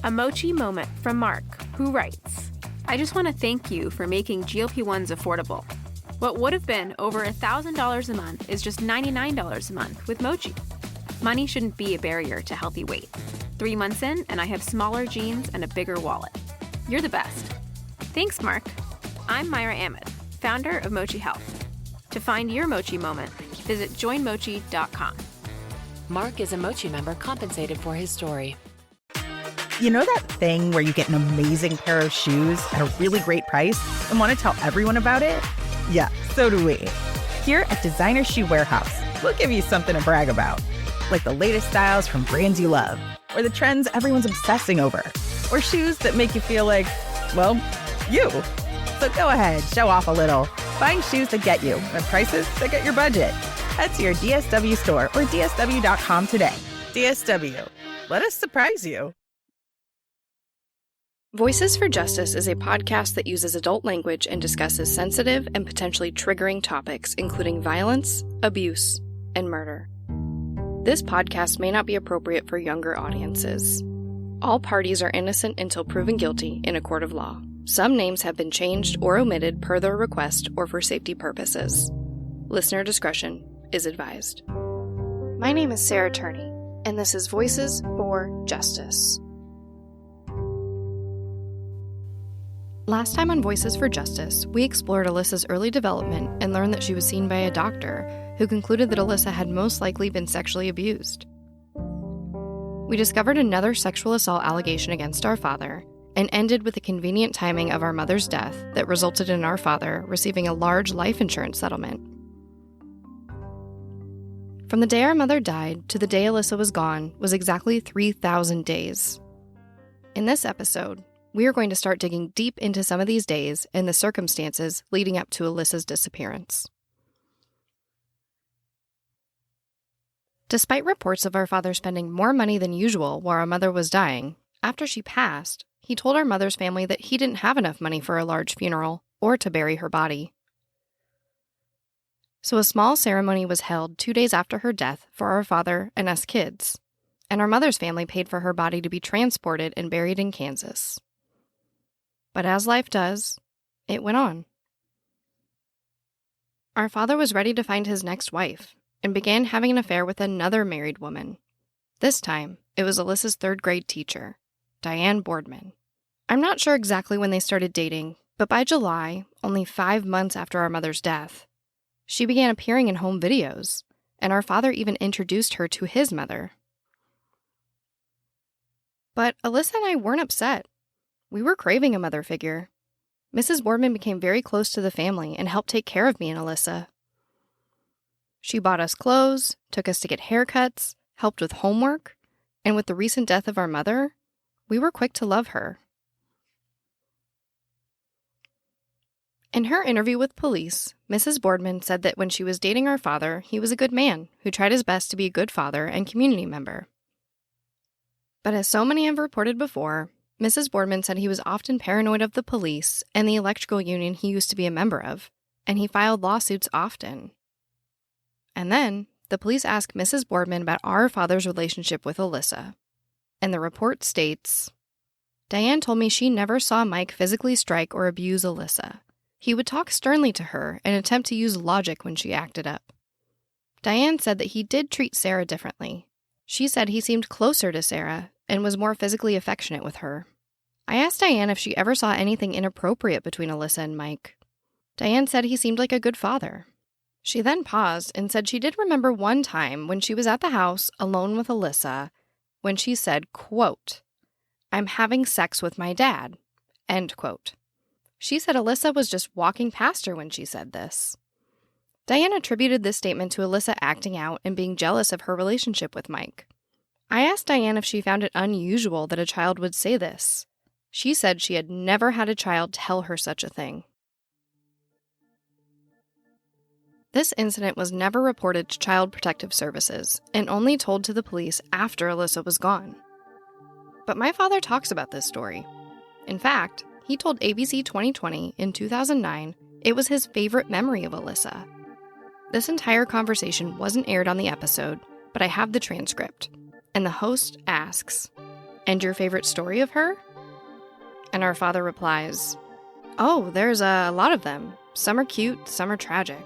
A mochi moment from Mark, who writes, I just want to thank you for making GLP-1s affordable. What would have been over $1,000 a month is just $99 a month with Mochi. Money shouldn't be a barrier to healthy weight. 3 months in, and I have smaller jeans and a bigger wallet. You're the best. Thanks, Mark. I'm Myra Ahmed, founder of Mochi Health. To find your Mochi moment, visit joinmochi.com. Mark is a Mochi member compensated for his story. You know that thing where you get an amazing pair of shoes at a really great price and want to tell everyone about it? Yeah, so do we. Here at Designer Shoe Warehouse, we'll give you something to brag about, like the latest styles from brands you love, or the trends everyone's obsessing over, or shoes that make you feel like, well, you. So go ahead, show off a little. Find shoes that get you at prices that get your budget. Head to your DSW store or DSW.com today. DSW, let us surprise you. Voices for Justice is a podcast that uses adult language and discusses sensitive and potentially triggering topics, including violence, abuse, and murder. This podcast may not be appropriate for younger audiences. All parties are innocent until proven guilty in a court of law. Some names have been changed or omitted per their request or for safety purposes. Listener discretion is advised. My name is Sarah Turney, and this is Voices for Justice. Last time on Voices for Justice, we explored Alissa's early development and learned that she was seen by a doctor who concluded that Alissa had most likely been sexually abused. We discovered another sexual assault allegation against our father and ended with the convenient timing of our mother's death that resulted in our father receiving a large life insurance settlement. From the day our mother died to the day Alissa was gone was exactly 3,000 days. In this episode, we are going to start digging deep into some of these days and the circumstances leading up to Alissa's disappearance. Despite reports of our father spending more money than usual while our mother was dying, after she passed, he told our mother's family that he didn't have enough money for a large funeral or to bury her body. So a small ceremony was held 2 days after her death for our father and us kids, and our mother's family paid for her body to be transported and buried in Kansas. But as life does, it went on. Our father was ready to find his next wife and began having an affair with another married woman. This time, it was Alissa's third-grade teacher, Diane Boardman. I'm not sure exactly when they started dating, but by July, only 5 months after our mother's death, she began appearing in home videos, and our father even introduced her to his mother. But Alissa and I weren't upset. We were craving a mother figure. Mrs. Boardman became very close to the family and helped take care of me and Alissa. She bought us clothes, took us to get haircuts, helped with homework, and with the recent death of our mother, we were quick to love her. In her interview with police, Mrs. Boardman said that when she was dating our father, he was a good man who tried his best to be a good father and community member. But as so many have reported before, Mrs. Boardman said he was often paranoid of the police and the electrical union he used to be a member of, and he filed lawsuits often. And then, the police asked Mrs. Boardman about our father's relationship with Alissa. And the report states, Diane told me she never saw Mike physically strike or abuse Alissa. He would talk sternly to her and attempt to use logic when she acted up. Diane said that he did treat Sarah differently. She said he seemed closer to Sarah and was more physically affectionate with her. I asked Diane if she ever saw anything inappropriate between Alissa and Mike. Diane said he seemed like a good father. She then paused and said she did remember one time when she was at the house alone with Alissa when she said, quote, "I'm having sex with my dad," end quote. She said Alissa was just walking past her when she said this. Diane attributed this statement to Alissa acting out and being jealous of her relationship with Mike. I asked Diane if she found it unusual that a child would say this. She said she had never had a child tell her such a thing. This incident was never reported to Child Protective Services and only told to the police after Alissa was gone. But my father talks about this story. In fact, he told ABC 2020 in 2009 it was his favorite memory of Alissa. This entire conversation wasn't aired on the episode, but I have the transcript. And the host asks, "And your favorite story of her?" And our father replies, "Oh, there's a lot of them. Some are cute, some are tragic.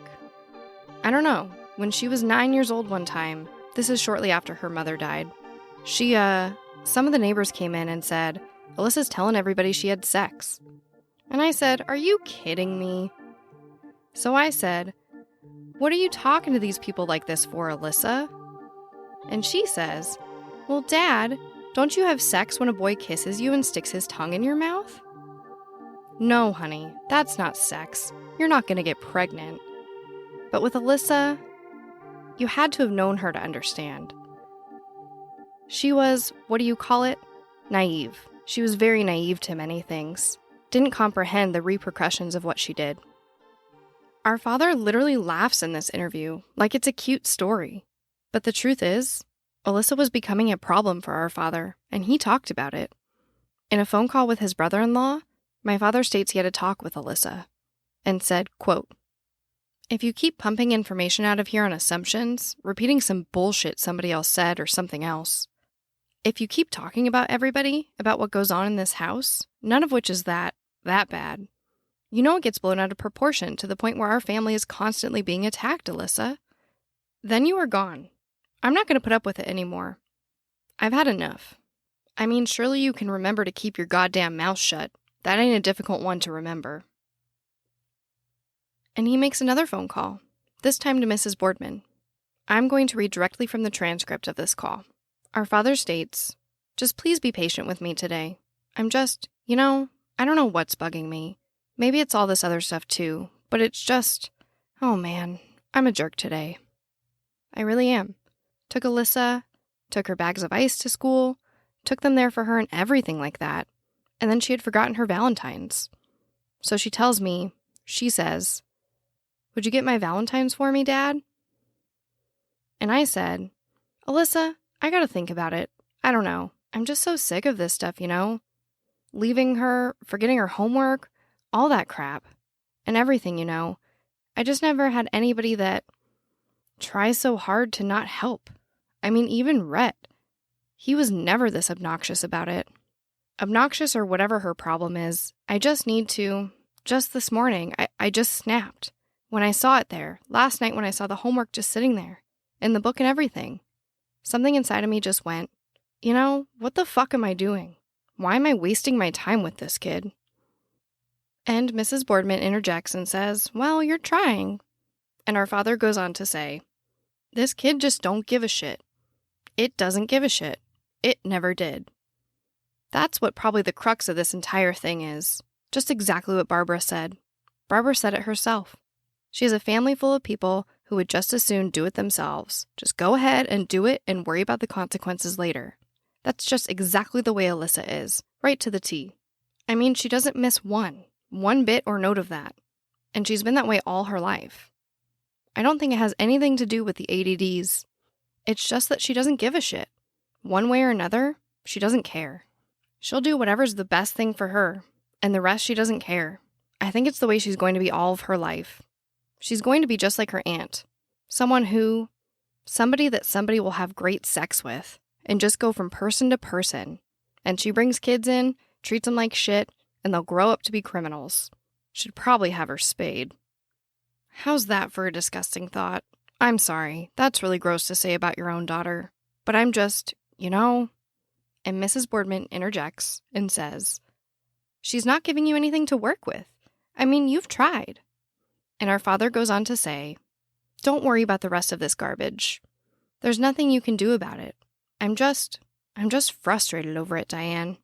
I don't know. When she was 9 years old one time, this is shortly after her mother died, some of the neighbors came in and said, 'Alyssa's telling everybody she had sex.' And I said, 'Are you kidding me?' So I said, 'What are you talking to these people like this for, Alissa?' And she says, 'Well, Dad, don't you have sex when a boy kisses you and sticks his tongue in your mouth?' No, honey, that's not sex. You're not going to get pregnant. But with Alissa, you had to have known her to understand. She was, naive. She was very naive to many things. Didn't comprehend the repercussions of what she did." Our father literally laughs in this interview, like it's a cute story. But the truth is, Alissa was becoming a problem for our father, and he talked about it. In a phone call with his brother-in-law, my father states he had a talk with Alissa and said, quote, "If you keep pumping information out of here on assumptions, repeating some bullshit somebody else said or something else, if you keep talking about everybody, about what goes on in this house, none of which is that bad, you know it gets blown out of proportion to the point where our family is constantly being attacked, Alissa. Then you are gone. I'm not going to put up with it anymore. I've had enough. I mean, surely you can remember to keep your goddamn mouth shut. That ain't a difficult one to remember." And he makes another phone call, this time to Mrs. Boardman. I'm going to read directly from the transcript of this call. Our father states, "Just please be patient with me today. I'm just, I don't know what's bugging me. Maybe it's all this other stuff too, but it's just, oh man, I'm a jerk today. I really am. Took Alissa, took her bags of ice to school, took them there for her and everything like that. And then she had forgotten her Valentine's. So she tells me, she says, 'Would you get my Valentine's for me, Dad?' And I said, 'Alissa, I gotta think about it. I don't know. I'm just so sick of this stuff, Leaving her, forgetting her homework, all that crap. And everything, I just never had anybody that tries so hard to not help. I mean, even Rhett. He was never this obnoxious about it. Obnoxious or whatever her problem is, I just need to, just this morning, I just snapped. When I saw it there, last night when I saw the homework just sitting there, in the book and everything. Something inside of me just went, what the fuck am I doing? Why am I wasting my time with this kid?" And Mrs. Boardman interjects and says, "Well, you're trying." And our father goes on to say, "This kid just don't give a shit. It doesn't give a shit. It never did." That's what probably the crux of this entire thing is. Just exactly what Barbara said. Barbara said it herself. She has a family full of people who would just as soon do it themselves. Just go ahead and do it and worry about the consequences later. That's just exactly the way Alissa is, right to the T. I mean, she doesn't miss one bit or note of that. And she's been that way all her life. I don't think it has anything to do with the ADDs. It's just that she doesn't give a shit. One way or another, she doesn't care. She'll do whatever's the best thing for her, and the rest she doesn't care. I think it's the way she's going to be all of her life. She's going to be just like her aunt. Somebody that somebody will have great sex with, and just go from person to person. And she brings kids in, treats them like shit, and they'll grow up to be criminals. Should probably have her spayed. How's that for a disgusting thought? I'm sorry, that's really gross to say about your own daughter. But I'm just, And Mrs. Boardman interjects and says, "She's not giving you anything to work with. I mean, you've tried." And our father goes on to say, "Don't worry about the rest of this garbage. There's nothing you can do about it. I'm just frustrated over it, Diane."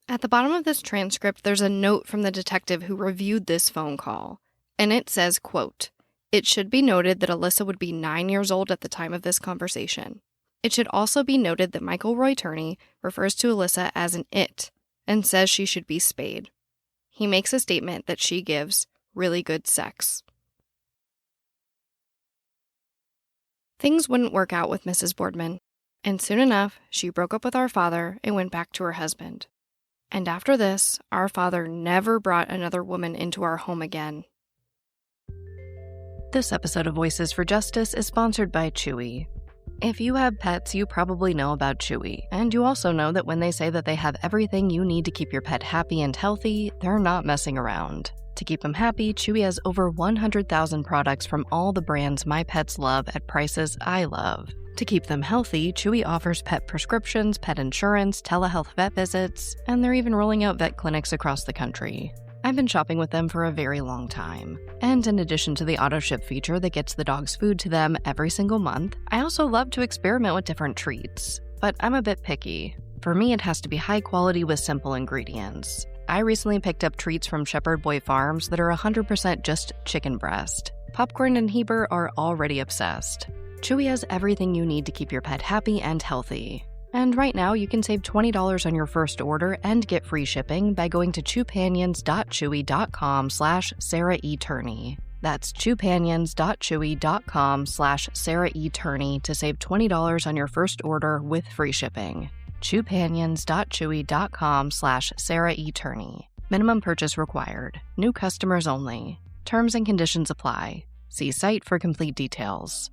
At the bottom of this transcript, there's a note from the detective who reviewed this phone call, and it says, quote, "It should be noted that Alissa would be 9 years old at the time of this conversation. It should also be noted that Michael Roy Turney refers to Alissa as an it and says she should be spayed. He makes a statement that she gives really good sex." Things wouldn't work out with Mrs. Boardman, and soon enough, she broke up with our father and went back to her husband. And after this, our father never brought another woman into our home again. This episode of Voices for Justice is sponsored by Chewy. If you have pets, you probably know about Chewy, and you also know that when they say that they have everything you need to keep your pet happy and healthy, they're not messing around. To keep them happy, Chewy has over 100,000 products from all the brands my pets love at prices I love. To keep them healthy, Chewy offers pet prescriptions, pet insurance, telehealth vet visits, and they're even rolling out vet clinics across the country. I've been shopping with them for a very long time. And in addition to the auto-ship feature that gets the dog's food to them every single month, I also love to experiment with different treats. But I'm a bit picky. For me, it has to be high quality with simple ingredients. I recently picked up treats from Shepherd Boy Farms that are 100% just chicken breast. Popcorn and Heber are already obsessed. Chewy has everything you need to keep your pet happy and healthy. And right now, you can save $20 on your first order and get free shipping by going to chewpanions.chewy.com/SarahETurney. That's chewpanions.chewy.com/SarahETurney to save $20 on your first order with free shipping. chewpanions.chewy.com/SarahETurney. Minimum purchase required. New customers only. Terms and conditions apply. See site for complete details.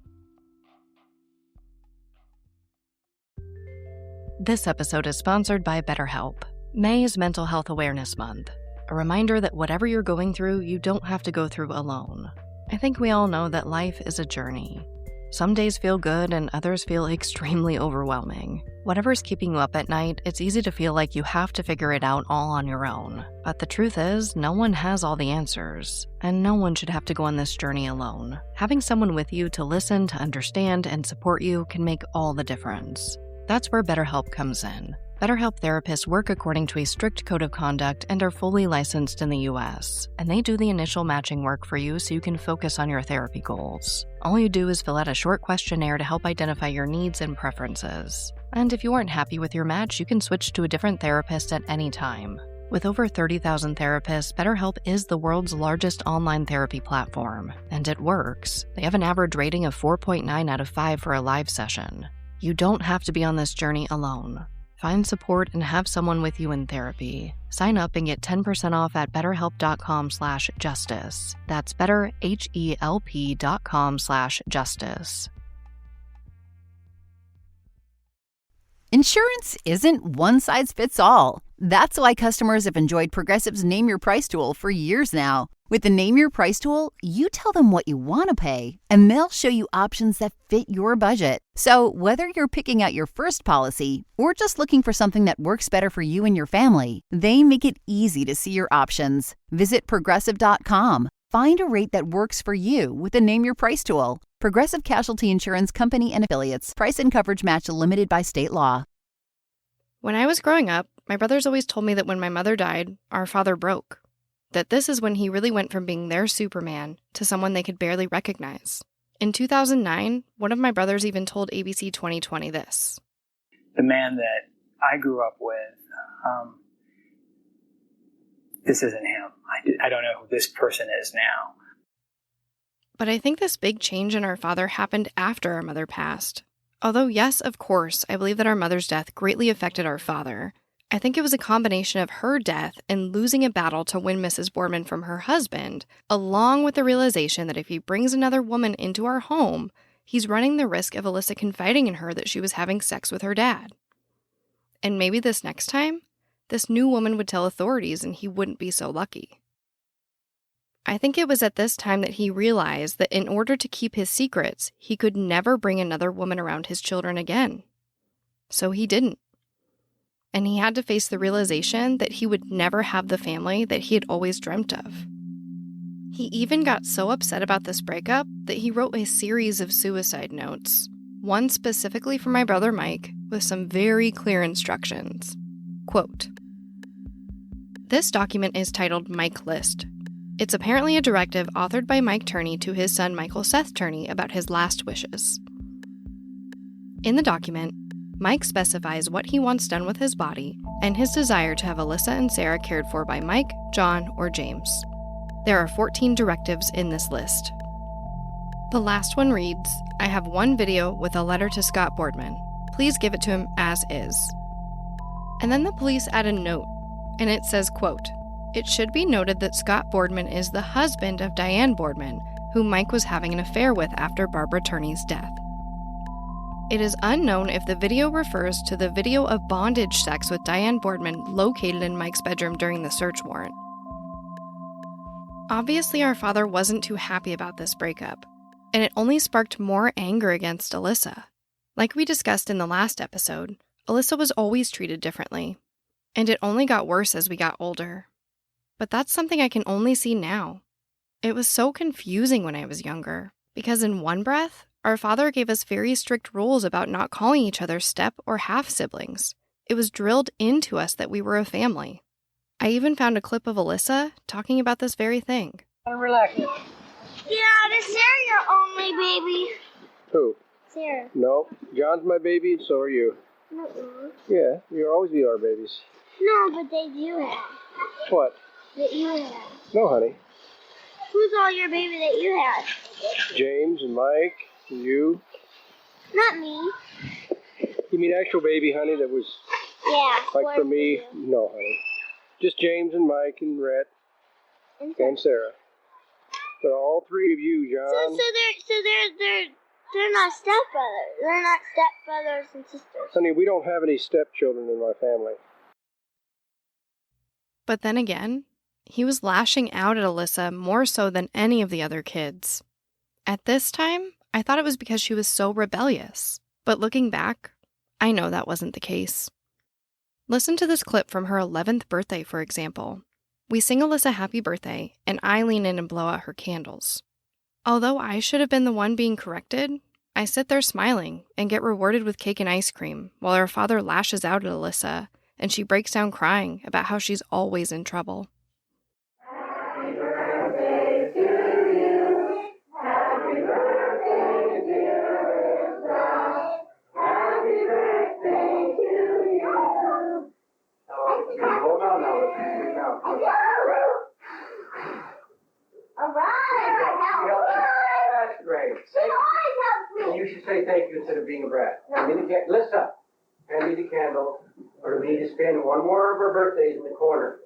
This episode is sponsored by BetterHelp. May is Mental Health Awareness Month, a reminder that whatever you're going through, you don't have to go through alone. I think we all know that life is a journey. Some days feel good and others feel extremely overwhelming. Whatever's keeping you up at night, it's easy to feel like you have to figure it out all on your own. But the truth is, no one has all the answers, and no one should have to go on this journey alone. Having someone with you to listen, to understand, and support you can make all the difference. That's where BetterHelp comes in. BetterHelp therapists work according to a strict code of conduct and are fully licensed in the US. And they do the initial matching work for you so you can focus on your therapy goals. All you do is fill out a short questionnaire to help identify your needs and preferences. And if you aren't happy with your match, you can switch to a different therapist at any time. With over 30,000 therapists, BetterHelp is the world's largest online therapy platform. And it works. They have an average rating of 4.9 out of 5 for a live session. You don't have to be on this journey alone. Find support and have someone with you in therapy. Sign up and get 10% off at betterhelp.com/justice. That's betterhelp.com/justice. Insurance isn't one size fits all. That's why customers have enjoyed Progressive's Name Your Price tool for years now. With the Name Your Price tool, you tell them what you want to pay, and they'll show you options that fit your budget. So whether you're picking out your first policy or just looking for something that works better for you and your family, they make it easy to see your options. Visit Progressive.com. Find a rate that works for you with the Name Your Price tool. Progressive Casualty Insurance Company and Affiliates. Price and coverage match limited by state law. When I was growing up, my brothers always told me that when my mother died, our father broke. That this is when he really went from being their Superman to someone they could barely recognize. In 2009, one of my brothers even told ABC 2020 this. The man that I grew up with, this isn't him. I don't know who this person is now. But I think this big change in our father happened after our mother passed. Although, yes, of course, I believe that our mother's death greatly affected our father. I think it was a combination of her death and losing a battle to win Mrs. Boardman from her husband, along with the realization that if he brings another woman into our home, he's running the risk of Alissa confiding in her that she was having sex with her dad. And maybe this next time, this new woman would tell authorities and he wouldn't be so lucky. I think it was at this time that he realized that in order to keep his secrets, he could never bring another woman around his children again. So he didn't. And he had to face the realization that he would never have the family that he had always dreamt of. He even got so upset about this breakup that he wrote a series of suicide notes, one specifically for my brother Mike, with some very clear instructions. Quote, "This document is titled Mike List. It's apparently a directive authored by Mike Turney to his son Michael Seth Turney about his last wishes. In the document, Mike specifies what he wants done with his body and his desire to have Alissa and Sarah cared for by Mike, John, or James. There are 14 directives in this list. The last one reads, I have one video with a letter to Scott Boardman. Please give it to him as is." And then the police add a note, and it says, quote, "It should be noted that Scott Boardman is the husband of Diane Boardman, whom Mike was having an affair with after Barbara Turney's death." It is unknown if the video refers to the video of bondage sex with Diane Boardman located in Mike's bedroom during the search warrant. Obviously, our father wasn't too happy about this breakup, and it only sparked more anger against Alissa. Like we discussed in the last episode, Alissa was always treated differently, and it only got worse as we got older. But that's something I can only see now. It was so confusing when I was younger, because in one breath, our father gave us very strict rules about not calling each other step or half siblings. It was drilled into us that we were a family. I even found a clip of Alissa talking about this very thing. Relax. Yeah, is Sarah your only baby? Who? Sarah. No, John's my baby, and so are you. No. Yeah, you're always our babies. No, but they do have. What? That you have. No, honey. Who's all your baby that you had? James and Mike and you. Not me. You mean actual baby, honey, that was Yeah. like for me? No, honey. Just James and Mike and Rhett and Sarah. But all three of you, John. They're not stepbrothers. They're not stepbrothers and sisters. Honey, we don't have any stepchildren in my family. But then again, he was lashing out at Alissa more so than any of the other kids. At this time, I thought it was because she was so rebellious. But looking back, I know that wasn't the case. Listen to this clip from her 11th birthday, for example. We sing Alissa happy birthday, and I lean in and blow out her candles. Although I should have been the one being corrected, I sit there smiling and get rewarded with cake and ice cream while her father lashes out at Alissa, and she breaks down crying about how she's always in trouble. Happy birthday to you. Happy birthday, dear Lisa. Happy birthday to you. Hold on now. All right. That's great. She always helps me. You should say thank you instead of being a brat. Listen, hand me the candle, or we need to spend one more of our birthdays in the corner.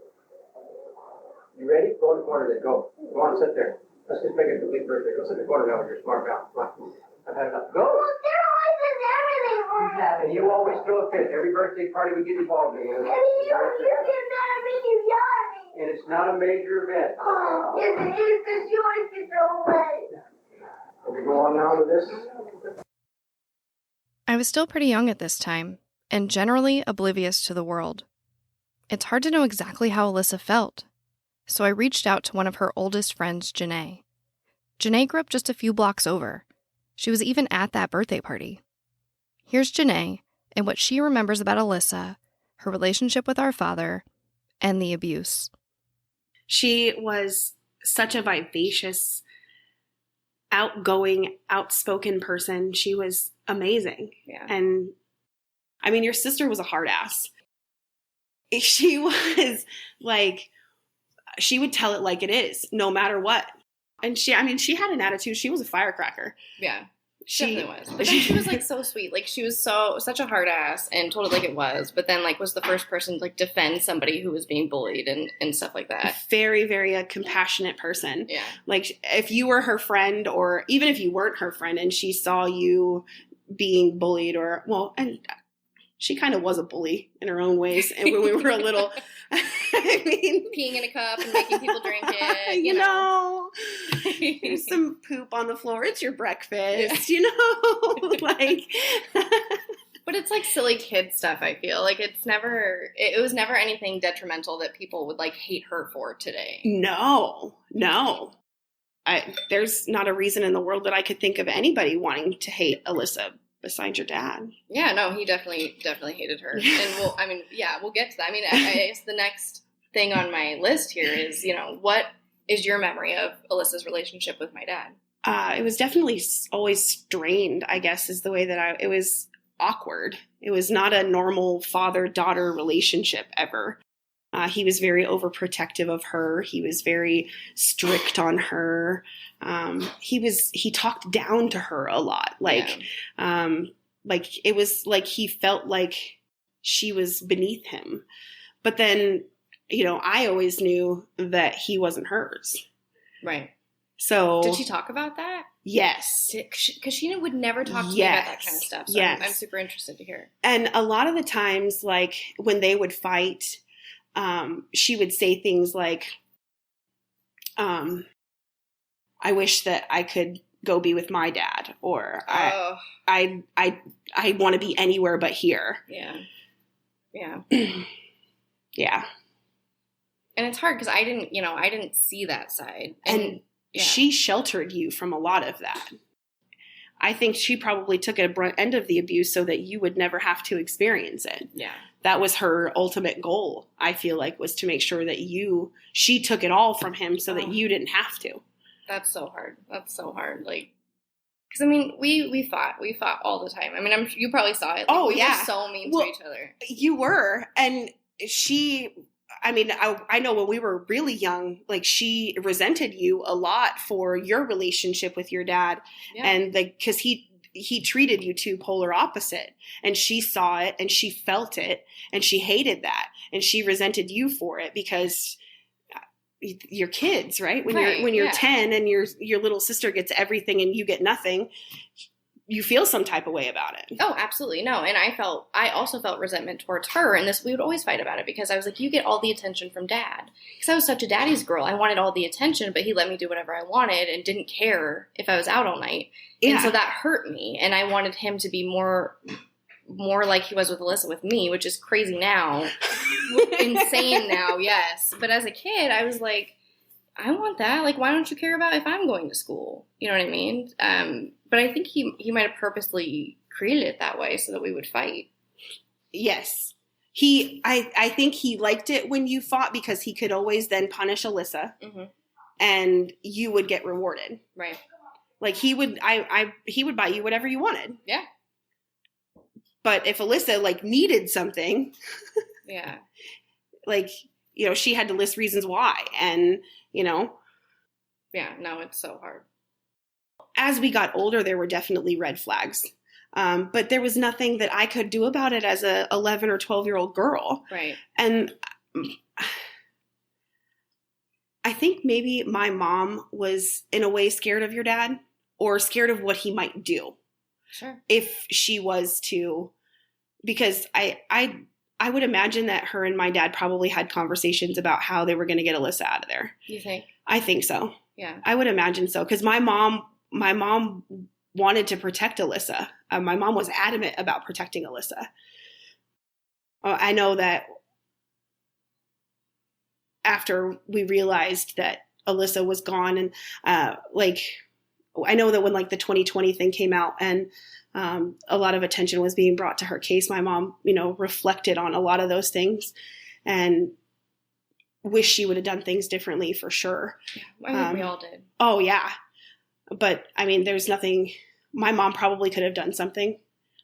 You ready? Go in the corner then. Go. Go on, sit there. Let's just make it a complete birthday. Go sit in the corner now with your smart mouth. Come on. I've had enough. Go. Well, there always is everything for me. And you always throw a fit. Every birthday party we get involved in. And you get mad at me, you yell at me. And it's not a major event. Oh, yes it is, because you always get thrown away. Can we go on now with this? I was still pretty young at this time, and generally oblivious to the world. It's hard to know exactly how Alissa felt, so I reached out to one of her oldest friends, Janae. Janae grew up just a few blocks over. She was even at that birthday party. Here's Janae and what she remembers about Alissa, her relationship with our father, and the abuse. She was such a vivacious, outgoing, outspoken person. She was amazing. Yeah. And I mean, your sister was a hard ass. She was like, she would tell it like it is, no matter what. And she had an attitude. She was a firecracker. Yeah. She definitely was. But then she was like so sweet. Like she was such a hard ass and told it like it was, but then like was the first person to like defend somebody who was being bullied and stuff like that. Very, very a compassionate person. Yeah. Like if you were her friend, or even if you weren't her friend and she saw you being bullied, and she kind of was a bully in her own ways. And when we were a little, I mean, peeing in a cup and making people drink it. You know, there's some poop on the floor. It's your breakfast, you know, like. But it's like silly kid stuff, I feel. Like it was never anything detrimental that people would like hate her for today. No. There's not a reason in the world that I could think of anybody wanting to hate Alissa besides your dad. Yeah, no, he definitely hated her. And we'll get to that. I mean, I guess the next thing on my list here is, you know, what is your memory of Alissa's relationship with my dad? It was definitely always strained, I guess, is the way that it was awkward. It was not a normal father-daughter relationship ever. He was very overprotective of her. He was very strict on her. He talked down to her a lot. It was like he felt like she was beneath him. But then, you know, I always knew that he wasn't hers. Right. So did she talk about that? Yes. Because she would never talk to me about that kind of stuff. So yes. I'm super interested to hear. And a lot of the times, like, when they would fight, she would say things like, I wish that I could go be with my dad, or I want to be anywhere but here. Yeah. Yeah. Yeah. And it's hard because I didn't see that side. And she sheltered you from a lot of that. I think she probably took a brunt end of the abuse so that you would never have to experience it. Yeah. That was her ultimate goal, I feel like, was to make sure that she took it all from him so that you didn't have to. That's so hard. That's so hard. Like, because I mean, we fought all the time. I mean, you probably saw it. Like, we were so mean to each other. You were, and I know when we were really young, like, she resented you a lot for your relationship with your dad, and because he treated you two polar opposite, and she saw it and she felt it and she hated that and she resented you for it because you're kids, right? When you're 10 and your little sister gets everything and you get nothing, you feel some type of way about it. Oh, absolutely. No. And I also felt resentment towards her. And we would always fight about it because I was like, you get all the attention from dad. Because I was such a daddy's girl. I wanted all the attention, but he let me do whatever I wanted and didn't care if I was out all night. Yeah. And so that hurt me. And I wanted him to be more like he was with Alissa with me, which is crazy now. Insane now, yes. But as a kid, I was like, I want that. Like, why don't you care about if I'm going to school? You know what I mean? But I think he might have purposely created it that way so that we would fight. Yes. I think he liked it when you fought because he could always then punish Alissa, and you would get rewarded. Right. Like, he would buy you whatever you wanted. Yeah. But if Alissa, like, needed something, yeah, like, she had to list reasons why, and, yeah, no, it's so hard. As we got older, there were definitely red flags. But there was nothing that I could do about it as a 11 or 12-year-old girl. Right. And I think maybe my mom was in a way scared of your dad, or scared of what he might do. Sure. If she was to, because I would imagine that her and my dad probably had conversations about how they were going to get Alissa out of there. You think? I think so. Yeah. I would imagine so. Because my mom wanted to protect Alissa. My mom was adamant about protecting Alissa. I know that after we realized that Alissa was gone, and I know that when the 2020 thing came out and a lot of attention was being brought to her case, my mom, reflected on a lot of those things and wish she would have done things differently for sure. Yeah, I think we all did. Oh, yeah. But, there's nothing. My mom probably could have done something.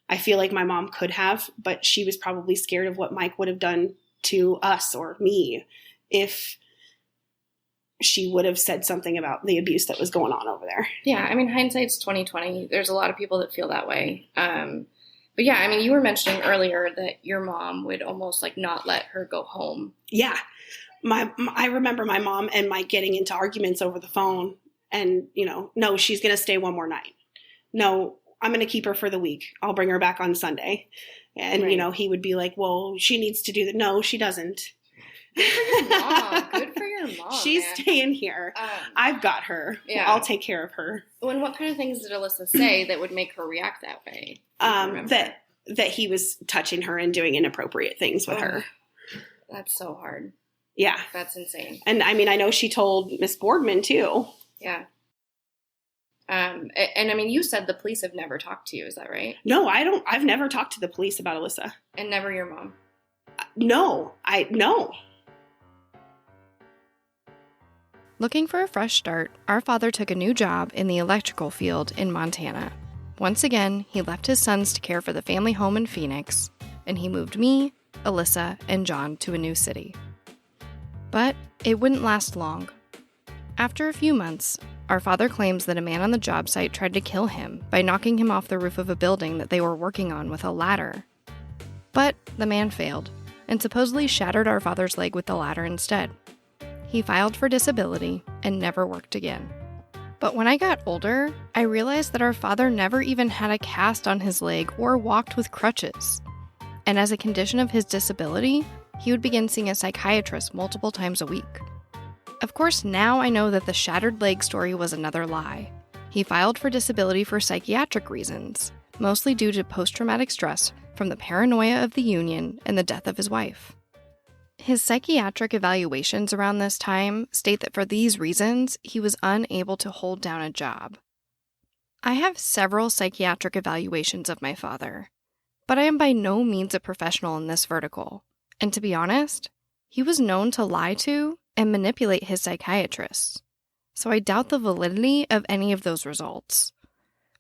I feel like my mom could have, but she was probably scared of what Mike would have done to us or me if she would have said something about the abuse that was going on over there. Yeah, hindsight's 20/20. There's a lot of people that feel that way. But yeah, you were mentioning earlier that your mom would almost not let her go home. Yeah. I remember my mom and Mike getting into arguments over the phone, and, no, she's going to stay one more night. No, I'm going to keep her for the week. I'll bring her back on Sunday. And, right. He would be like, well, she needs to do that. No, she doesn't. Good for your mom. Good for your mom. She's staying here. I've got her. Yeah. I'll take care of her. And what kind of things did Alissa say that would make her react that way? That he was touching her and doing inappropriate things with her. That's so hard. Yeah. That's insane. And I know she told Miss Boardman too. Yeah. And you said the police have never talked to you. Is that right? No, I've never talked to the police about Alissa. And never your mom? No. Looking for a fresh start, our father took a new job in the electrical field in Montana. Once again, he left his sons to care for the family home in Phoenix, and he moved me, Alissa, and John to a new city. But it wouldn't last long. After a few months, our father claims that a man on the job site tried to kill him by knocking him off the roof of a building that they were working on with a ladder. But the man failed, and supposedly shattered our father's leg with the ladder instead. He filed for disability and never worked again. But when I got older, I realized that our father never even had a cast on his leg or walked with crutches. And as a condition of his disability, he would begin seeing a psychiatrist multiple times a week. Of course, now I know that the shattered leg story was another lie. He filed for disability for psychiatric reasons, mostly due to post-traumatic stress from the paranoia of the union and the death of his wife. His psychiatric evaluations around this time state that for these reasons, he was unable to hold down a job. I have several psychiatric evaluations of my father, but I am by no means a professional in this vertical. And to be honest, he was known to lie to and manipulate his psychiatrists, so I doubt the validity of any of those results.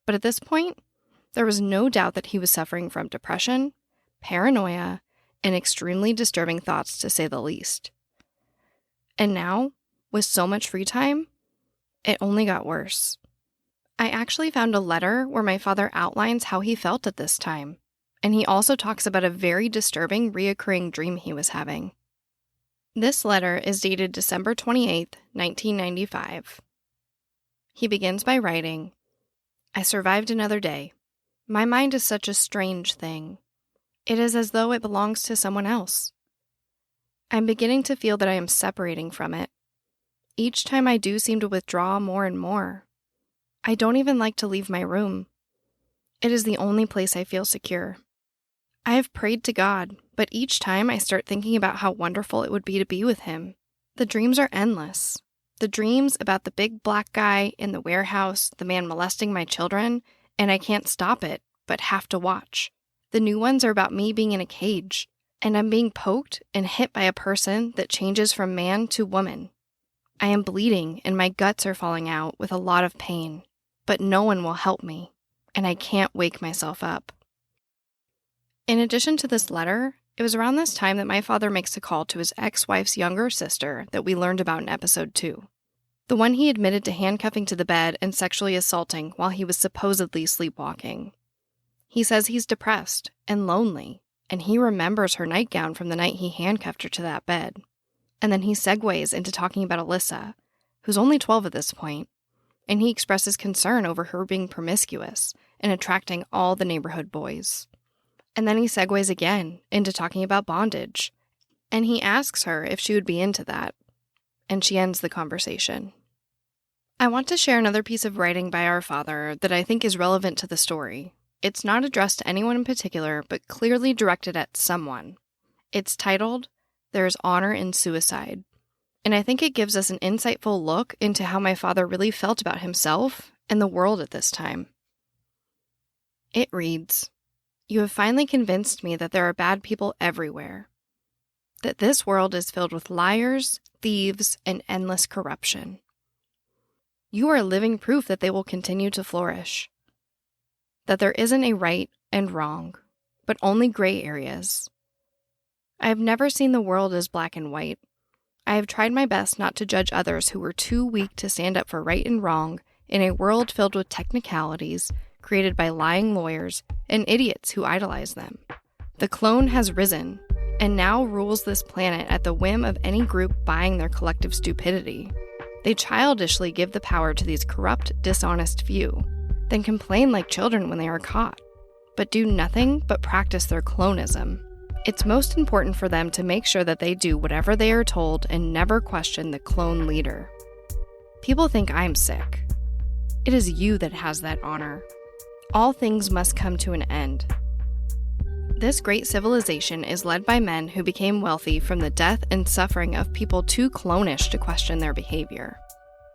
But at this point, there was no doubt that he was suffering from depression, paranoia, and extremely disturbing thoughts, to say the least. And now, with so much free time, it only got worse. I actually found a letter where my father outlines how he felt at this time, and he also talks about a very disturbing reoccurring dream he was having. This letter is dated December 28, 1995. He begins by writing, "I survived another day. My mind is such a strange thing. It is as though it belongs to someone else. I'm beginning to feel that I am separating from it. Each time I do seem to withdraw more and more. I don't even like to leave my room. It is the only place I feel secure. I have prayed to God, but each time I start thinking about how wonderful it would be to be with him. The dreams are endless. The dreams about the big black guy in the warehouse, the man molesting my children, and I can't stop it, but have to watch. The new ones are about me being in a cage, and I'm being poked and hit by a person that changes from man to woman. I am bleeding and my guts are falling out with a lot of pain, but no one will help me, and I can't wake myself up." In addition to this letter, it was around this time that my father makes a call to his ex-wife's younger sister that we learned about in episode 2. The one he admitted to handcuffing to the bed and sexually assaulting while he was supposedly sleepwalking. He says he's depressed and lonely, and he remembers her nightgown from the night he handcuffed her to that bed. And then he segues into talking about Alissa, who's only 12 at this point, and he expresses concern over her being promiscuous and attracting all the neighborhood boys. And then he segues again into talking about bondage, and he asks her if she would be into that, and she ends the conversation. I want to share another piece of writing by our father that I think is relevant to the story. It's not addressed to anyone in particular, but clearly directed at someone. It's titled, "There's Honor in Suicide," and I think it gives us an insightful look into how my father really felt about himself and the world at this time. It reads, "You have finally convinced me that there are bad people everywhere, that this world is filled with liars, thieves, and endless corruption. You are living proof that they will continue to flourish, that there isn't a right and wrong, but only gray areas. I have never seen the world as black and white. I have tried my best not to judge others who were too weak to stand up for right and wrong in a world filled with technicalities created by lying lawyers and idiots who idolize them. The clone has risen and now rules this planet at the whim of any group buying their collective stupidity. They childishly give the power to these corrupt, dishonest few, then complain like children when they are caught, but do nothing but practice their clonism. It's most important for them to make sure that they do whatever they are told and never question the clone leader. People think I'm sick. It is you that has that honor. All things must come to an end. This great civilization is led by men who became wealthy from the death and suffering of people too clonish to question their behavior.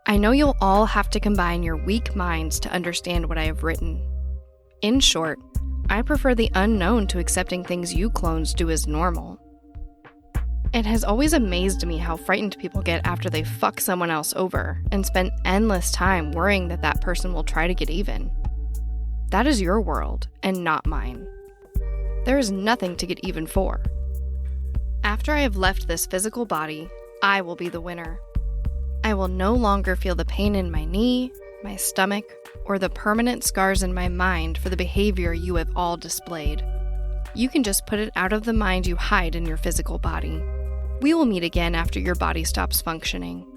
I know you'll all have to combine your weak minds to understand what I have written. In short, I prefer the unknown to accepting things you clones do as normal. It has always amazed me how frightened people get after they fuck someone else over and spend endless time worrying that that person will try to get even. That is your world and not mine. There is nothing to get even for. After I have left this physical body, I will be the winner. I will no longer feel the pain in my knee, my stomach, or the permanent scars in my mind for the behavior you have all displayed. You can just put it out of the mind you hide in your physical body. We will meet again after your body stops functioning.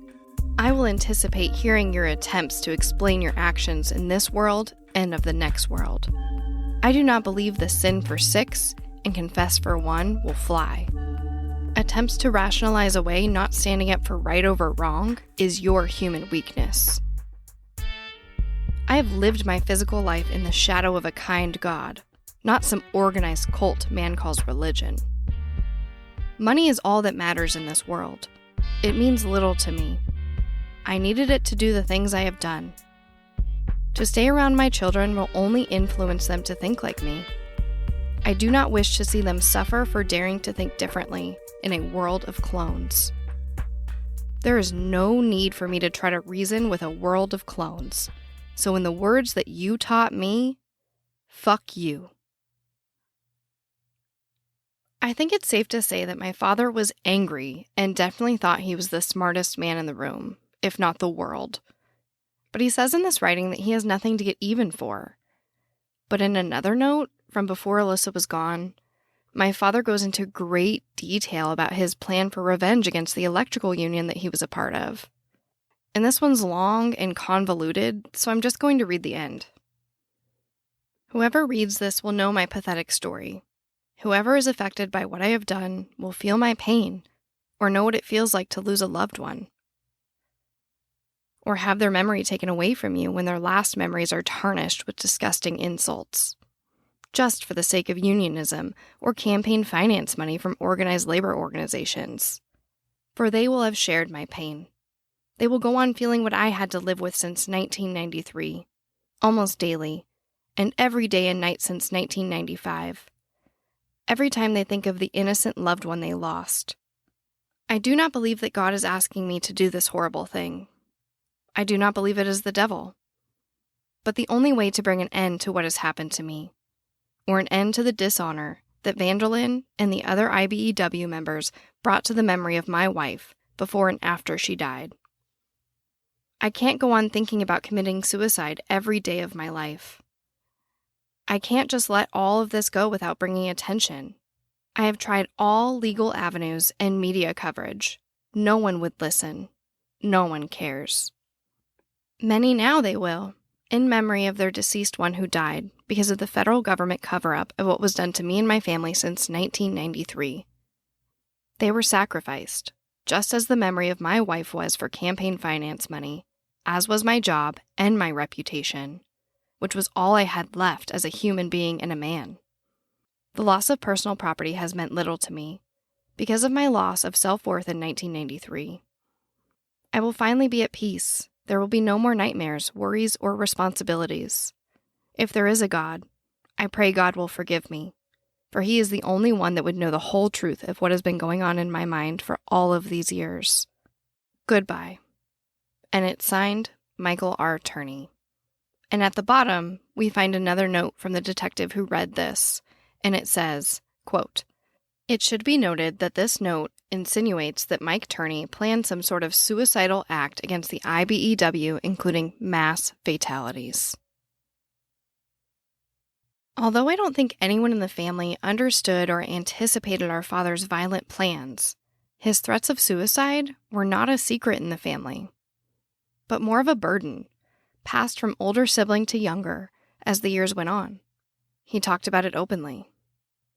I will anticipate hearing your attempts to explain your actions in this world and of the next world. I do not believe the sin for 6 and confess for 1 will fly. Attempts to rationalize away not standing up for right over wrong is your human weakness. I have lived my physical life in the shadow of a kind God, not some organized cult man calls religion. Money is all that matters in this world. It means little to me. I needed it to do the things I have done. To stay around my children will only influence them to think like me. I do not wish to see them suffer for daring to think differently in a world of clones. There is no need for me to try to reason with a world of clones. So in the words that you taught me, fuck you. I think it's safe to say that my father was angry and definitely thought he was the smartest man in the room, if not the world. But he says in this writing that he has nothing to get even for. But in another note, from before Alissa was gone, my father goes into great detail about his plan for revenge against the electrical union that he was a part of. And this one's long and convoluted, so I'm just going to read the end. Whoever reads this will know my pathetic story. Whoever is affected by what I have done will feel my pain, or know what it feels like to lose a loved one, or have their memory taken away from you when their last memories are tarnished with disgusting insults, just for the sake of unionism or campaign finance money from organized labor organizations. For they will have shared my pain. They will go on feeling what I had to live with since 1993, almost daily, and every day and night since 1995. Every time they think of the innocent loved one they lost. I do not believe that God is asking me to do this horrible thing. I do not believe it is the devil. But the only way to bring an end to what has happened to me, or an end to the dishonor that Vanderlyn and the other IBEW members brought to the memory of my wife before and after she died. I can't go on thinking about committing suicide every day of my life. I can't just let all of this go without bringing attention. I have tried all legal avenues and media coverage. No one would listen. No one cares. Many now they will, in memory of their deceased one who died because of the federal government cover-up of what was done to me and my family since 1993. They were sacrificed, just as the memory of my wife was for campaign finance money, as was my job and my reputation, which was all I had left as a human being and a man. The loss of personal property has meant little to me, because of my loss of self-worth in 1993. I will finally be at peace. There will be no more nightmares, worries, or responsibilities. If there is a God, I pray God will forgive me, for He is the only one that would know the whole truth of what has been going on in my mind for all of these years. Goodbye. And it's signed, Michael R. Turney. And at the bottom, we find another note from the detective who read this, and it says, quote, "It should be noted that this note insinuates that Mike Turney planned some sort of suicidal act against the IBEW, including mass fatalities." Although I don't think anyone in the family understood or anticipated our father's violent plans, his threats of suicide were not a secret in the family, but more of a burden, passed from older sibling to younger as the years went on. He talked about it openly.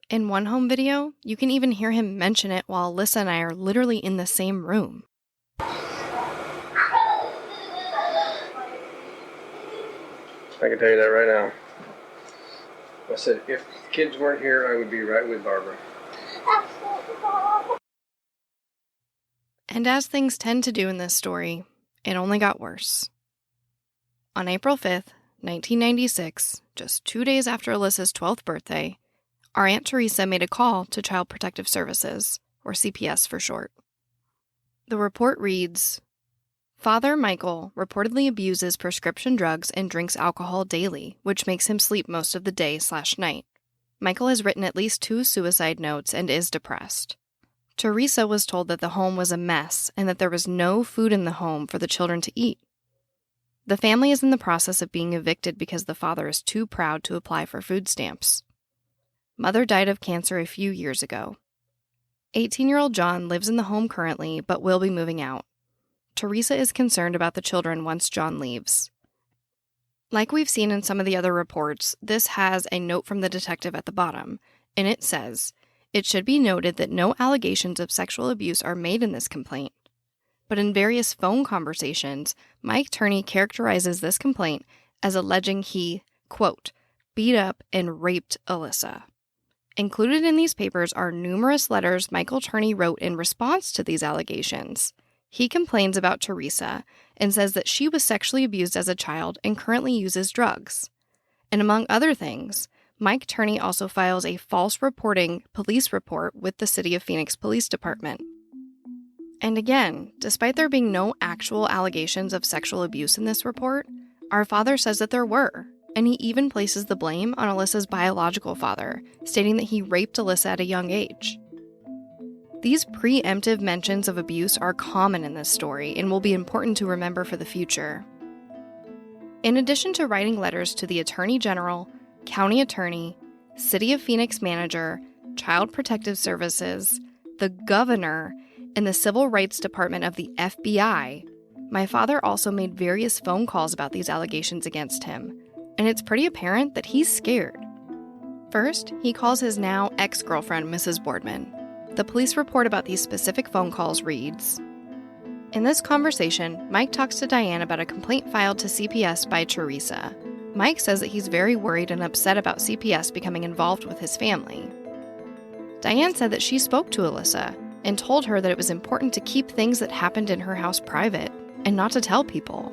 In one home video, you can even hear him mention it while Alissa and I are literally in the same room. I can tell you that right now. I said, if the kids weren't here, I would be right with Barbara. And as things tend to do in this story, it only got worse. On April 5th, 1996, just 2 days after Alyssa's 12th birthday, our Aunt Teresa made a call to Child Protective Services, or CPS for short. The report reads, "Father Michael reportedly abuses prescription drugs and drinks alcohol daily, which makes him sleep most of the day/night. Michael has written at least 2 suicide notes and is depressed." Teresa was told that the home was a mess and that there was no food in the home for the children to eat. The family is in the process of being evicted because the father is too proud to apply for food stamps. Mother died of cancer a few years ago. 18-year-old John lives in the home currently but will be moving out. Teresa is concerned about the children once John leaves. Like we've seen in some of the other reports, this has a note from the detective at the bottom, and it says, "It should be noted that no allegations of sexual abuse are made in this complaint." But in various phone conversations, Mike Turney characterizes this complaint as alleging he, quote, beat up and raped Alissa. Included in these papers are numerous letters Michael Turney wrote in response to these allegations. He complains about Teresa and says that she was sexually abused as a child and currently uses drugs. And among other things, Mike Turney also files a false reporting police report with the City of Phoenix Police Department. And again, despite there being no actual allegations of sexual abuse in this report, our father says that there were, and he even places the blame on Alyssa's biological father, stating that he raped Alissa at a young age. These preemptive mentions of abuse are common in this story and will be important to remember for the future. In addition to writing letters to the Attorney General, County Attorney, City of Phoenix Manager, Child Protective Services, the Governor, and the Civil Rights Department of the FBI, my father also made various phone calls about these allegations against him, and it's pretty apparent that he's scared. First, he calls his now ex-girlfriend, Mrs. Boardman. The police report about these specific phone calls reads, "In this conversation, Mike talks to Diane about a complaint filed to CPS by Teresa. Mike says that he's very worried and upset about CPS becoming involved with his family. Diane said that she spoke to Alissa and told her that it was important to keep things that happened in her house private and not to tell people.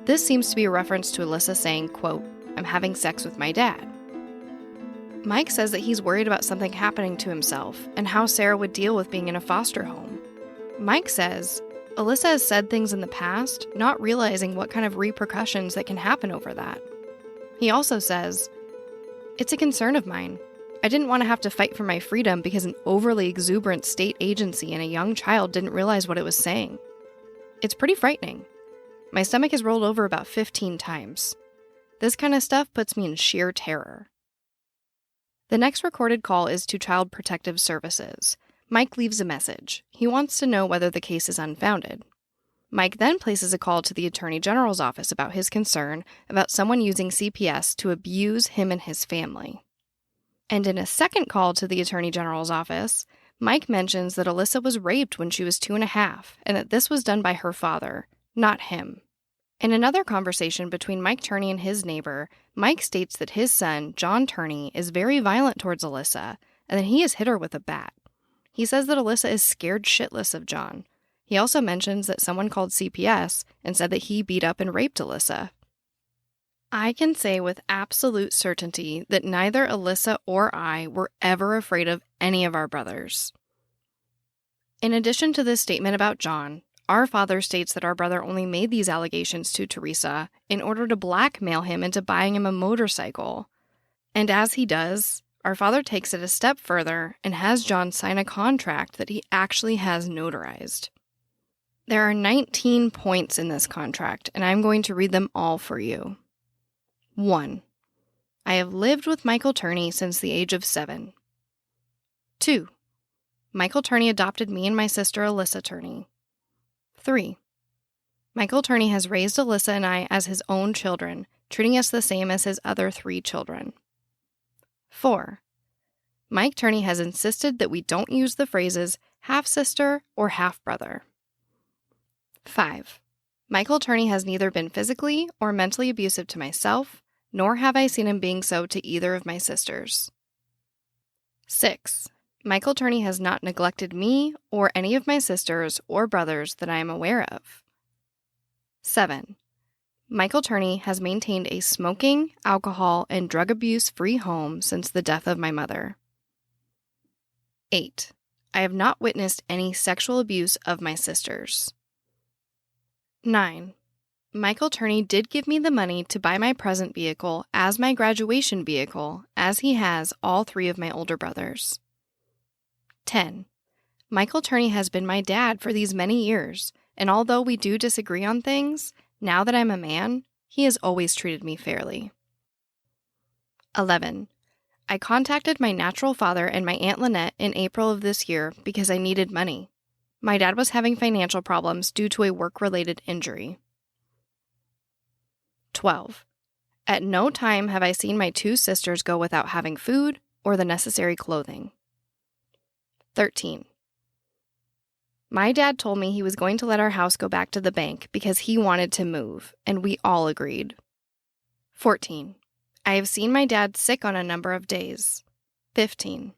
This seems to be a reference to Alissa saying, quote, 'I'm having sex with my dad.' Mike says that he's worried about something happening to himself and how Sarah would deal with being in a foster home. Mike says, Alissa has said things in the past, not realizing what kind of repercussions that can happen over that. He also says, 'It's a concern of mine. I didn't want to have to fight for my freedom because an overly exuberant state agency and a young child didn't realize what it was saying. It's pretty frightening. My stomach has rolled over about 15 times. This kind of stuff puts me in sheer terror.'" The next recorded call is to Child Protective Services. Mike leaves a message. He wants to know whether the case is unfounded. Mike then places a call to the Attorney General's office about his concern about someone using CPS to abuse him and his family. And in a second call to the Attorney General's office, Mike mentions that Alissa was raped when she was 2.5 and that this was done by her father, not him. In another conversation between Mike Turney and his neighbor, Mike states that his son, John Turney, is very violent towards Alissa and that he has hit her with a bat. He says that Alissa is scared shitless of John. He also mentions that someone called CPS and said that he beat up and raped Alissa. I can say with absolute certainty that neither Alissa or I were ever afraid of any of our brothers. In addition to this statement about John, our father states that our brother only made these allegations to Teresa in order to blackmail him into buying him a motorcycle. And as he does, our father takes it a step further and has John sign a contract that he actually has notarized. There are 19 points in this contract, and I'm going to read them all for you. 1. I have lived with Michael Turney since the age of 7. 2. Michael Turney adopted me and my sister Alissa Turney. 3. Michael Turney has raised Alissa and I as his own children, treating us the same as his other 3 children. 4. Mike Turney has insisted that we don't use the phrases half-sister or half-brother. 5. Michael Turney has neither been physically or mentally abusive to myself, nor have I seen him being so to either of my sisters. 6. Michael Turney has not neglected me or any of my sisters or brothers that I am aware of. 7. Michael Turney has maintained a smoking, alcohol, and drug abuse-free home since the death of my mother. 8. I have not witnessed any sexual abuse of my sisters. 9. Michael Turney did give me the money to buy my present vehicle as my graduation vehicle, as he has all 3 of my older brothers. 10. Michael Turney has been my dad for these many years, and although we do disagree on things, now that I'm a man, he has always treated me fairly. 11. I contacted my natural father and my Aunt Lynette in April of this year because I needed money. My dad was having financial problems due to a work-related injury. 12. At no time have I seen my 2 sisters go without having food or the necessary clothing. 13. My dad told me he was going to let our house go back to the bank because he wanted to move, and we all agreed. 14. I have seen my dad sick on a number of days. 15.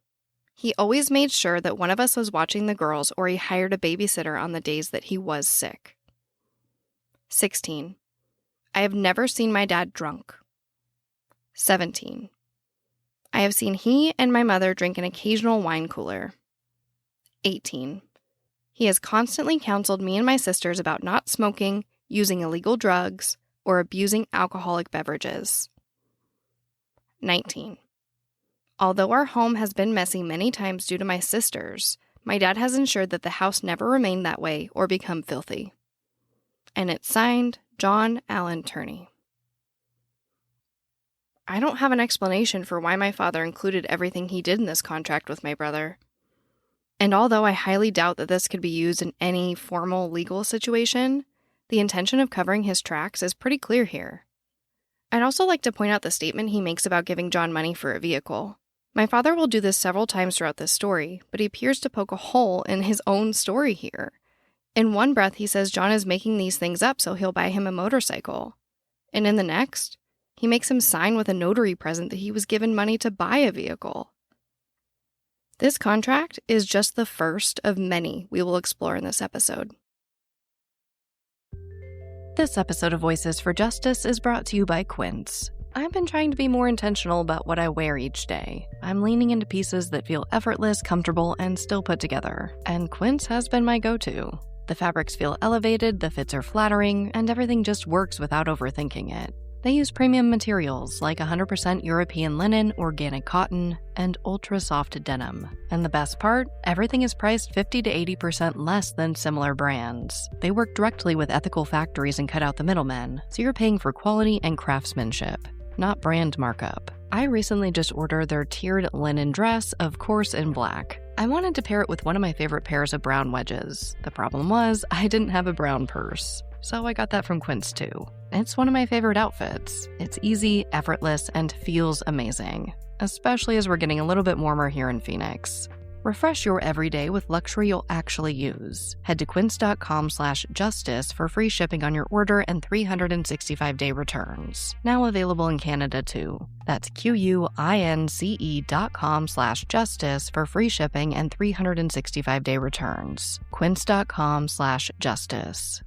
He always made sure that one of us was watching the girls or he hired a babysitter on the days that he was sick. 16. I have never seen my dad drunk. 17. I have seen he and my mother drink an occasional wine cooler. 18. He has constantly counseled me and my sisters about not smoking, using illegal drugs, or abusing alcoholic beverages. 19. Although our home has been messy many times due to my sisters, my dad has ensured that the house never remained that way or become filthy. And it's signed, John Allen Turney. I don't have an explanation for why my father included everything he did in this contract with my brother. And although I highly doubt that this could be used in any formal legal situation, the intention of covering his tracks is pretty clear here. I'd also like to point out the statement he makes about giving John money for a vehicle. My father will do this several times throughout this story, but he appears to poke a hole in his own story here. In one breath, he says John is making these things up so he'll buy him a motorcycle. And in the next, he makes him sign with a notary present that he was given money to buy a vehicle. This contract is just the first of many we will explore in this episode. This episode of Voices for Justice is brought to you by Quince. I've been trying to be more intentional about what I wear each day. I'm leaning into pieces that feel effortless, comfortable, and still put together. And Quince has been my go-to. The fabrics feel elevated, the fits are flattering, and everything just works without overthinking it. They use premium materials like 100% European linen, organic cotton, and ultra-soft denim. And the best part? Everything is priced 50 to 80% less than similar brands. They work directly with ethical factories and cut out the middlemen, so you're paying for quality and craftsmanship, not brand markup. I recently just ordered their tiered linen dress, of course in black. I wanted to pair it with one of my favorite pairs of brown wedges. The problem was, I didn't have a brown purse. So I got that from Quince too. It's one of my favorite outfits. It's easy, effortless, and feels amazing, especially as we're getting a little bit warmer here in Phoenix. Refresh your everyday with luxury you'll actually use. Head to quince.com/justice for free shipping on your order and 365-day returns. Now available in Canada too. That's QUINCE.com/justice for free shipping and 365-day returns. Quince.com/justice.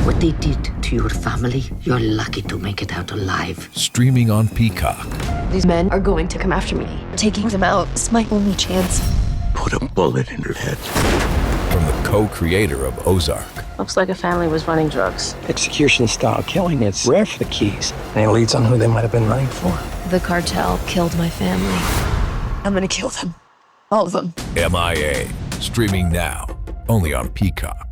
What they did to your family, you're lucky to make it out alive. Streaming on Peacock. These men are going to come after me. Taking them out is my only chance. Put a bullet in her head. From the co-creator of Ozark. Looks like a family was running drugs. Execution-style killing, it's rare for the Keys. Any leads on who they might have been running for? The cartel killed my family. I'm gonna kill them. All of them. MIA. Streaming now. Only on Peacock.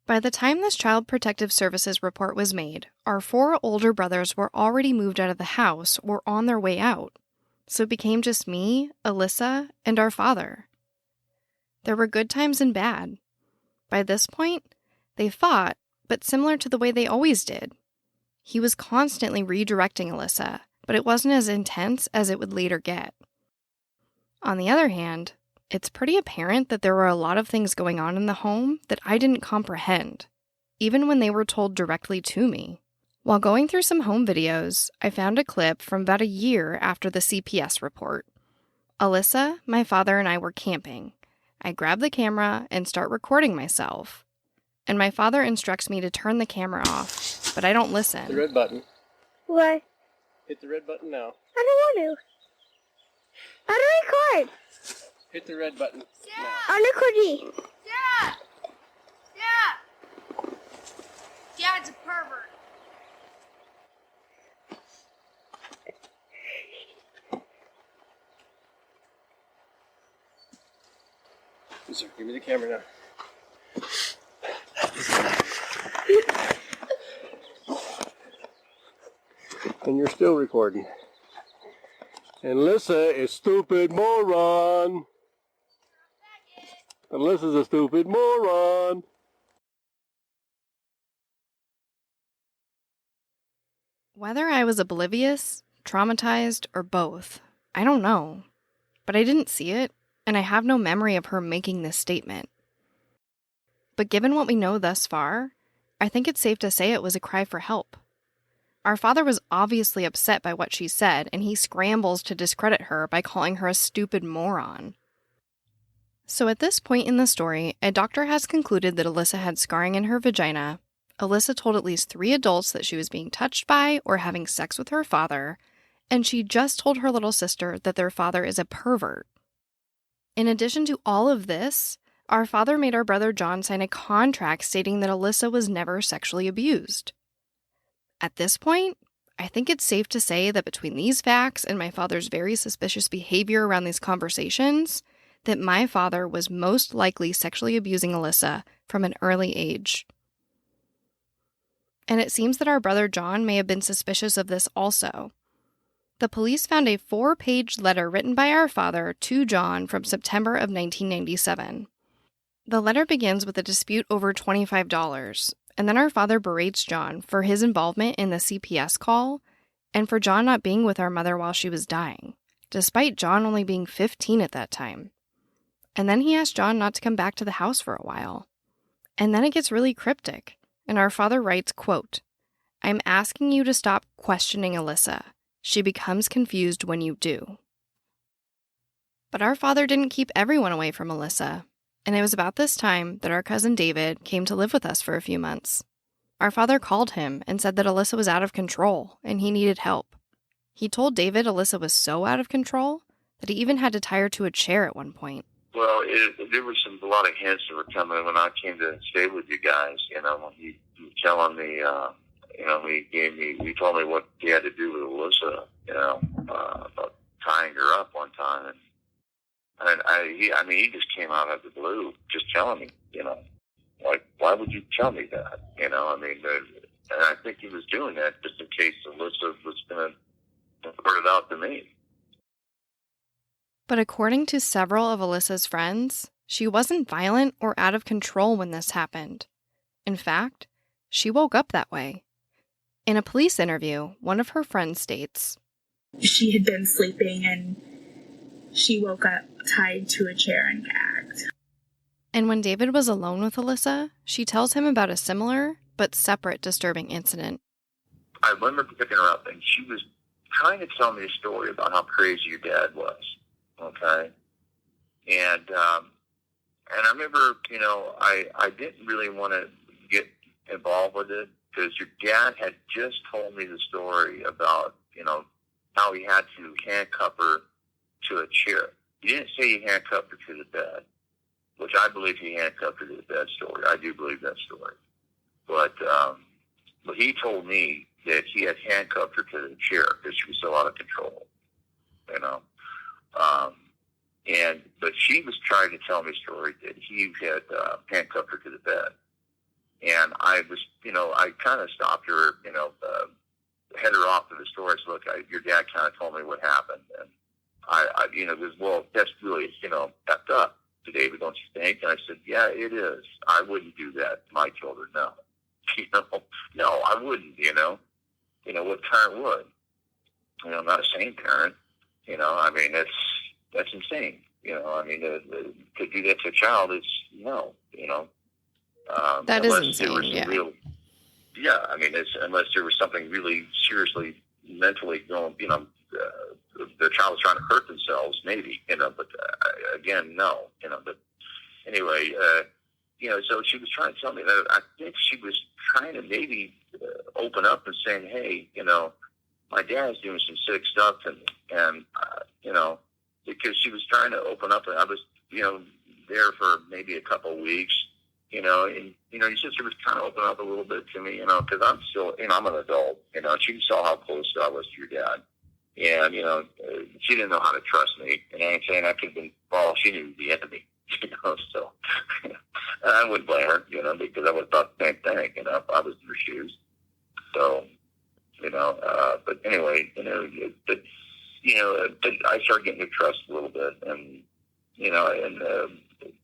By the time this Child Protective Services report was made, our 4 older brothers were already moved out of the house or on their way out, so it became just me, Alissa, and our father. There were good times and bad. By this point, they fought, but similar to the way they always did. He was constantly redirecting Alissa, but it wasn't as intense as it would later get. On the other hand, it's pretty apparent that there were a lot of things going on in the home that I didn't comprehend, even when they were told directly to me. While going through some home videos, I found a clip from about a year after the CPS report. Alissa, my father, and I were camping. I grab the camera and start recording myself. And my father instructs me to turn the camera off, but I don't listen. The red button. Why? Hit the red button now. I don't want to. How do I record? Hit the red button. I'm recording. Dad! Dad! Dad's a pervert. Sir, give me the camera now. And you're still recording. Alissa is stupid moron. Alyssa's a stupid moron. Whether I was oblivious, traumatized, or both, I don't know. But I didn't see it, and I have no memory of her making this statement. But given what we know thus far, I think it's safe to say it was a cry for help. Our father was obviously upset by what she said, and he scrambles to discredit her by calling her a stupid moron. So at this point in the story, a doctor has concluded that Alissa had scarring in her vagina. Alissa told at least 3 adults that she was being touched by or having sex with her father, and she just told her little sister that their father is a pervert. In addition to all of this, our father made our brother John sign a contract stating that Alissa was never sexually abused. At this point, I think it's safe to say that between these facts and my father's very suspicious behavior around these conversations, that my father was most likely sexually abusing Alissa from an early age. And it seems that our brother John may have been suspicious of this also. The police found a 4-page letter written by our father to John from September of 1997. The letter begins with a dispute over $25, and then our father berates John for his involvement in the CPS call and for John not being with our mother while she was dying, despite John only being 15 at that time. And then he asked John not to come back to the house for a while. And then it gets really cryptic, and our father writes, quote, "I'm asking you to stop questioning Alissa. She becomes confused when you do." But our father didn't keep everyone away from Alissa, and it was about this time that our cousin David came to live with us for a few months. Our father called him and said that Alissa was out of control and he needed help. He told David Alissa was so out of control that he even had to tie her to a chair at one point. Well, there was a lot of hints that were coming when I came to stay with you guys. You know, when he was telling me, he told me what he had to do with Alissa. You know, about tying her up one time, and he just came out of the blue, just telling me, you know, like, why would you tell me that? You know, I mean, and I think he was doing that just in case Alissa was going to put it out to me. But according to several of Alissa's friends, she wasn't violent or out of control when this happened. In fact, she woke up that way. In a police interview, one of her friends states, "She had been sleeping and she woke up tied to a chair and gagged." And when David was alone with Alissa, she tells him about a similar but separate disturbing incident. I remember picking her up, and she was trying to tell me a story about how crazy your dad was. Okay, and I remember, you know, I didn't really want to get involved with it because your dad had just told me the story about, you know, how he had to handcuff her to a chair. He didn't say he handcuffed her to the bed, which I believe he handcuffed her to the bed story. I do believe that story, but he told me that he had handcuffed her to the chair because she was so out of control, you know. But she was trying to tell me a story that he had handcuffed her to the bed. And I was, you know, I kind of stopped her, you know, head her off to the story. I said, look, your dad kind of told me what happened. And I you know, goes, well, that's really, you know, effed up to David, don't you think? And I said, yeah, it is. I wouldn't do that to my children, no. You know, no, I wouldn't, you know. You know, what parent would? You know, I'm not a sane parent. You know, I mean, that's insane. You know, I mean, to do that to a child is no. You know, that is insane. Yeah. I mean, unless there was something really seriously mentally going. You know, the child was trying to hurt themselves, maybe. You know, but again, no. You know, but anyway, you know, so she was trying to tell me that. I think she was trying to maybe open up and saying, hey, you know, my dad's doing some sick stuff, and you know, because she was trying to open up, and I was, you know, there for maybe a couple of weeks, you know, and, you know, your sister was trying to open up a little bit to me, you know, because I'm still, you know, I'm an adult, you know, she saw how close I was to your dad, and, you know, she didn't know how to trust me, and I ain't saying I could have been, well, she knew the enemy, you know, so, and I wouldn't blame her, you know, because I would have thought the same thing, you know, if I was in her shoes, so, you know, but anyway, you know, but but I started getting her trust a little bit, and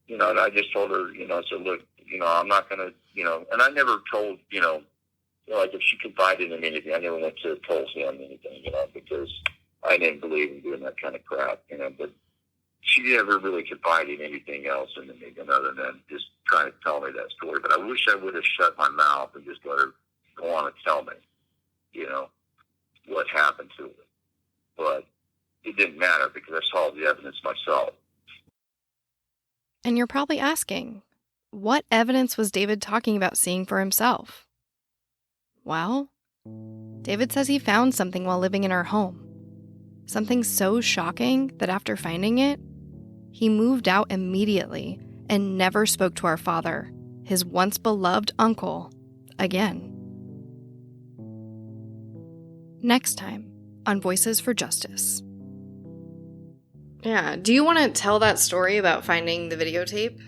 and I just told her, I said, look, I'm not gonna, and I never told, like if she confided in anything, I never went to Tulsa on anything, because I didn't believe in doing that kind of crap, but she never really confided in anything else in me other than just trying to tell me that story. But I wish I would have shut my mouth and just let her go on and tell me, what happened to her. But it didn't matter because I saw the evidence myself. And you're probably asking, what evidence was David talking about seeing for himself? Well, David says he found something while living in our home. Something so shocking that after finding it, he moved out immediately and never spoke to our father, his once beloved uncle, again. Next time on Voices for Justice. Yeah, do you want to tell that story about finding the videotape?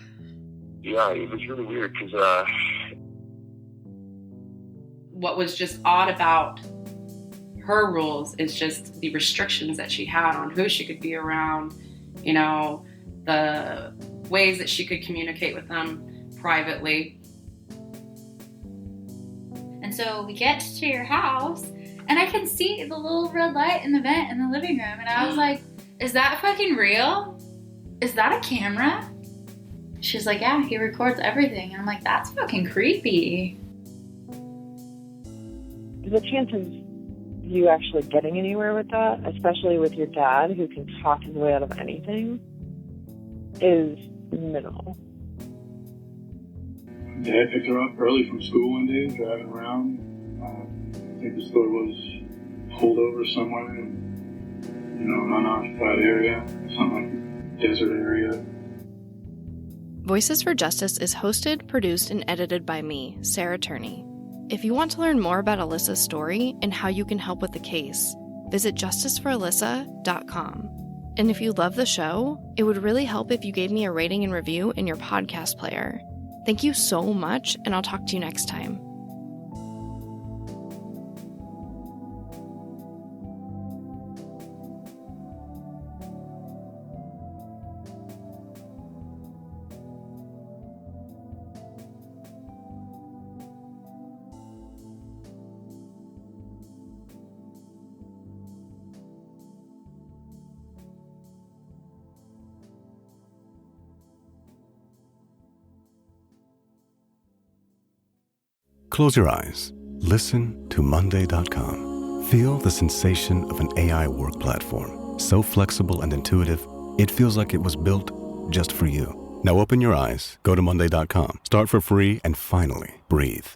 Yeah, it was really weird because what was just odd about her rules is just the restrictions that she had on who she could be around, the ways that she could communicate with them privately. And so we get to your house, and I can see the little red light in the vent in the living room, and I was like, is that fucking real? Is that a camera? She's like, yeah, he records everything. And I'm like, that's fucking creepy. The chances of you actually getting anywhere with that, especially with your dad who can talk his way out of anything, is minimal. Dad picked her up early from school one day, driving around. I think the store was pulled over somewhere in, an unoccupied area, some like desert area. Voices for Justice is hosted, produced, and edited by me, Sarah Turney. If you want to learn more about Alissa's story and how you can help with the case, visit justiceforalissa.com. And if you love the show, it would really help if you gave me a rating and review in your podcast player. Thank you so much, and I'll talk to you next time. Close your eyes. Listen to Monday.com. Feel the sensation of an AI work platform. So flexible and intuitive, it feels like it was built just for you. Now open your eyes, go to Monday.com, start for free, and finally breathe.